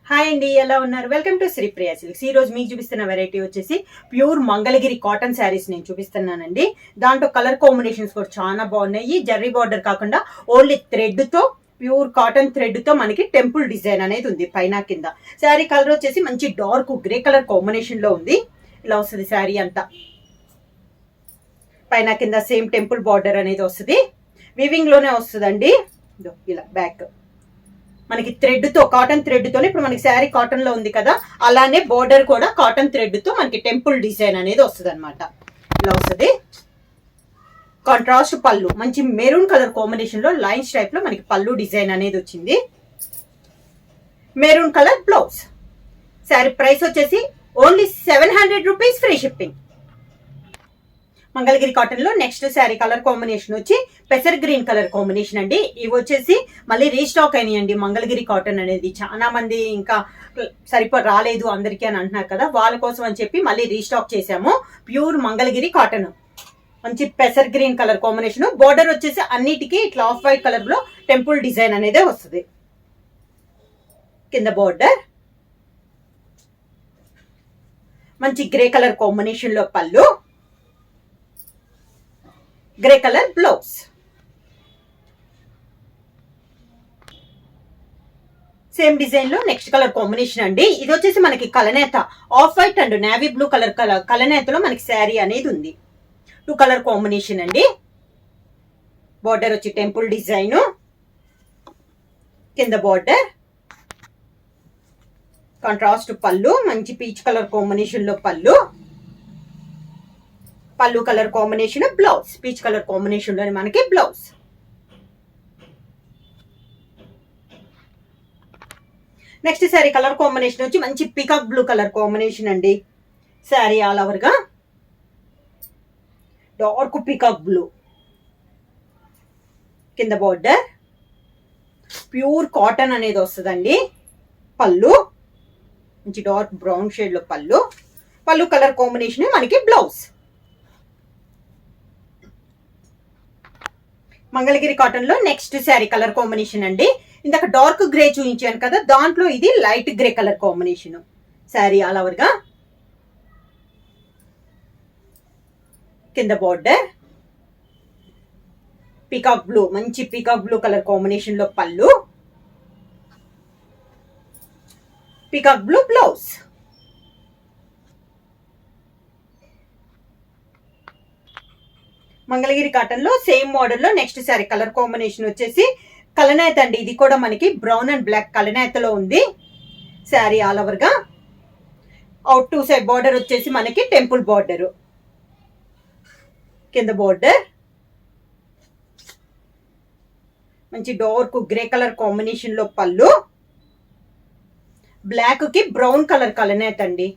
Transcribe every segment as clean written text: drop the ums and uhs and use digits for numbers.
Hi అండి, ఎలా ఉన్నారు? Welcome to Shri Priya silks. ఈ రోజు మీకు చూపిస్తున్న వెరైటీ వచ్చేసి ప్యూర్ మంగళగిరి కాటన్ శారీస్ నేను చూపిస్తున్నానండి. దాంట్లో కలర్ కాంబినేషన్స్ కూడా చాలా బాగున్నాయి. జర్రీ బార్డర్ కాకుండా ఓన్లీ థ్రెడ్ తో, ప్యూర్ కాటన్ థ్రెడ్ తో మనకి టెంపుల్ డిజైన్ అనేది ఉంది పైన కింద. శారీ కలర్ వచ్చేసి మంచి డార్క్ గ్రే కలర్ కాంబినేషన్ లో ఉంది. ఇలా వస్తుంది శారీ అంతా. పైన కింద సేమ్ టెంపుల్ బార్డర్ అనేది వస్తుంది. వివింగ్ లోనే వస్తుందండి. ఇలా బ్యాక్ మనకి థ్రెడ్ తో, కాటన్ థ్రెడ్ తోనే, ఇప్పుడు మనకి శారీ కాటన్ లో ఉంది కదా, అలానే బోర్డర్ కూడా కాటన్ థ్రెడ్ తో మనకి టెంపుల్ డిజైన్ అనేది వస్తుంది అనమాట. ఇలా వస్తుంది. కాంట్రాస్ట్ పళ్ళు, మంచి మెరూన్ కలర్ కాంబినేషన్ లో లైన్స్ టైప్ లో మనకి పళ్ళు డిజైన్ అనేది వచ్చింది. Maroon colour blouse. Sari price వచ్చేసి only 700 rupees, free shipping. Mangalagiri cotton లో నెక్స్ట్ శారీ కలర్ కాంబినేషన్ వచ్చి పెసర్ గ్రీన్ కలర్ కాంబినేషన్ అండి. ఇవి వచ్చేసి మళ్ళీ రీస్టాక్ అయినాయండి. మంగళగిరి కాటన్ అనేది చాలా మంది ఇంకా రాలేదు అందరికీ అని అంటున్నారు కదా, వాళ్ళ కోసం అని చెప్పి మళ్ళీ రీస్టాక్ చేసాము. ప్యూర్ మంగళగిరి కాటన్, మంచి పెసర్ గ్రీన్ కలర్ కాంబినేషన్. బోర్డర్ వచ్చేసి అన్నిటికీ ఇట్లా ఆఫ్ వైట్ కలర్ లో టెంపుల్ డిజైన్ అనేది వస్తుంది. కింద బోర్డర్ మంచి గ్రే కలర్ కాంబినేషన్ లో పళ్ళు, grey colour blouse. Same design లో నెక్స్ట్ కలర్ కాంబినేషన్ అండి. ఇది వచ్చేసి మనకి కలనేత, off white and navy blue colour కలనేతలో మనకి శారీ అనేది ఉంది. 2 కలర్ కాంబినేషన్ అండి. బార్డర్ వచ్చి టెంపుల్ డిజైన్, కింద బార్డర్ కాంట్రాస్ట్ పళ్ళు, మంచి పీచ్ కలర్ కాంబినేషన్ లో పళ్ళు colour combination blouse. Peach colour combination లో మనకి blouse. Next sari colour combination వచ్చి మంచి పీకాక్ బ్లూ కలర్ కాంబినేషన్ అండి. శారీ ఆల్ ఓవర్ గా డార్క్ పీకాక్ బ్లూ, కింద బార్డర్ ప్యూర్ కాటన్ అనేది వస్తుందండి. పళ్ళు మంచి డార్క్ బ్రౌన్ షేడ్ లో పళ్ళు కలర్ కాంబినేషన్ మనకి బ్లౌజ్. మంగళగిరి కాటన్ లో నెక్స్ట్ శారీ కలర్ కాంబినేషన్ అండి. ఇందాక డార్క్ గ్రే చూపించాను కదా, దాంట్లో ఇది light grey colour combination. Sari all over గా కింద బార్డర్ పీకాక్ బ్లూ, మంచి పీకాక్ బ్లూ కలర్ కాంబినేషన్ లో peacock blue blouse. Mangalagiri cotton లో సేమ్ మోడల్ లో నెక్స్ట్ శారీ కలర్ కాంబినేషన్ వచ్చేసి కలనేత అండి. ఇది కూడా మనకి బ్రౌన్ అండ్ బ్లాక్ కలనేతలో ఉంది. శారీ ఆల్ ఓవర్ గా అవుట్ 2 సైడ్ బార్డర్ వచ్చేసి మనకి టెంపుల్ బార్డర్, కింద బార్డర్ మంచి డార్క్ గ్రే కలర్ కాంబినేషన్ లో పళ్ళు, బ్లాక్ కి బ్రౌన్ కలర్ కలనేత అండి.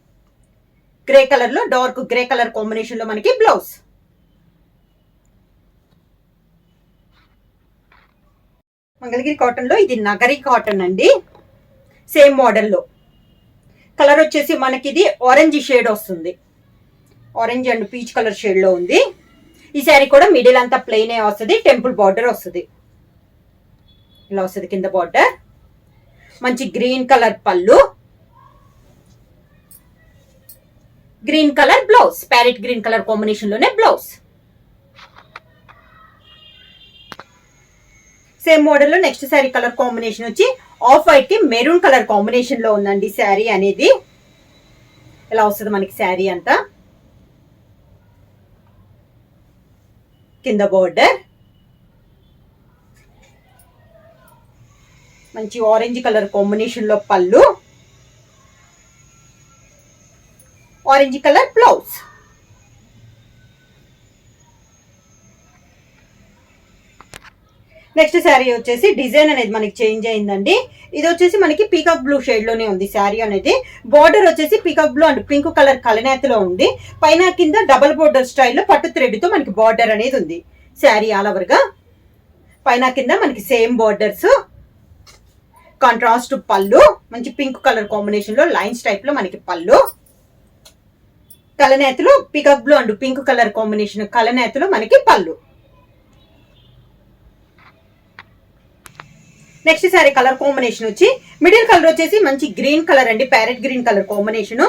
గ్రే కలర్ లో డార్క్ గ్రే కలర్ కాంబినేషన్ లో మనకి బ్లౌజ్. మంగళగిరి కాటన్ లో ఇది నగరి కాటన్ అండి. సేమ్ మోడల్లో కలర్ వచ్చేసి మనకి ఇది ఆరెంజ్ షేడ్ వస్తుంది. Orange and peach colour shade లో ఉంది. ఈ శారీ కూడా మిడిల్ అంతా ప్లెయిన్ వస్తుంది. టెంపుల్ బార్డర్ వస్తుంది. ఇలా వస్తుంది. కింద బార్డర్ మంచి గ్రీన్ కలర్ పళ్ళు, green colour blouse. Parrot green colour combination లోనే బ్లౌజ్. సేమ్ మోడల్ లో నెక్స్ట్ శారీ కలర్ కాంబినేషన్ వచ్చి ఆఫ్ వైట్ కి మెరూన్ కలర్ కాంబినేషన్ లో ఉందండి శారీ అనేది. ఇలా వస్తుంది మనకి శారీ అంతా. కింద బోర్డర్ మంచి ఆరెంజ్ కలర్ కాంబినేషన్ లో పళ్ళు, orange colour blouse. Next sari వచ్చేసి డిజైన్ అనేది మనకి చేంజ్ అయిందండి. ఇది వచ్చేసి మనకి పీకాక్ బ్లూ షేడ్ లోనే ఉంది శారీ అనేది. బార్డర్ వచ్చేసి peacock blue and pink colour కలనేతలో ఉంది. పైన కింద డబల్ బోర్డర్ స్టైల్లో పట్టు థ్రెడ్ తో మనకి బార్డర్ అనేది ఉంది. శారీ ఆల్ ఓవర్ గా పైన కింద మనకి సేమ్ బార్డర్స్, కాంట్రాస్ట్ పళ్ళు, మంచి పింక్ కలర్ కాంబినేషన్ లో లైన్స్ టైప్ లో మనకి పళ్ళు, కలనేతలో peacock blue and pink colour combination కలనేతలో మనకి పళ్ళు. నెక్స్ట్ శారీ కలర్ కాంబినేషన్ వచ్చి మిడిల్ కలర్ వచ్చేసి మంచి గ్రీన్ కలర్ అండి, parrot green colour combination.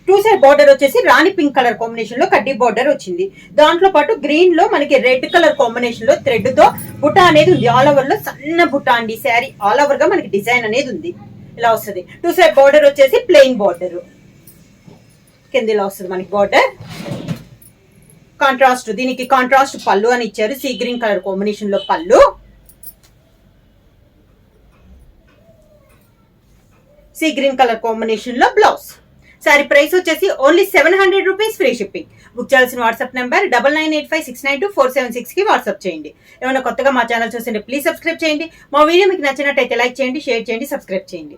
Two side border వచ్చేసి రాణి పింక్ కలర్ కాంబినేషన్ లో కడ్డీ బార్డర్ వచ్చింది. దాంట్లో పాటు గ్రీన్ లో మనకి రెడ్ కలర్ కాంబినేషన్ లో థ్రెడ్ తో బుట్ట అనేది ఉంది. ఆల్ ఓవర్ లో సన్న బుట్ట అండి. శారీ ఆల్ ఓవర్ గా మనకి డిజైన్ అనేది ఉంది. ఇలా వస్తుంది. టూ సైడ్ బార్డర్ వచ్చేసి ప్లెయిన్ బార్డర్, కింద ఇలా వస్తుంది మనకి బార్డర్. కాంట్రాస్ట్, దీనికి కాంట్రాస్ట్ పళ్ళు అని ఇచ్చారు. సీ గ్రీన్ కలర్ కాంబినేషన్ లో పళ్ళు, సీ గ్రీన్ కలర్ కాంబినేషన్ లో బ్లౌజ్. శారీ ప్రైస్ వచ్చేసి only 700 rupees, free shipping. Book చేయాల్సిన వాట్సాప్ నెంబర్ 9985692476 కి వాట్సాప్ చేయండి. ఏమైనా కొత్తగా మా ఛానల్ చూస్తుంటే ప్లీజ్ సబ్స్క్రైబ్ చేయండి. మా వీడియో మీకు నచ్చినట్టయితే లైక్ చేయండి, షేర్ చేయండి, సబ్స్క్రైబ్ చేయండి.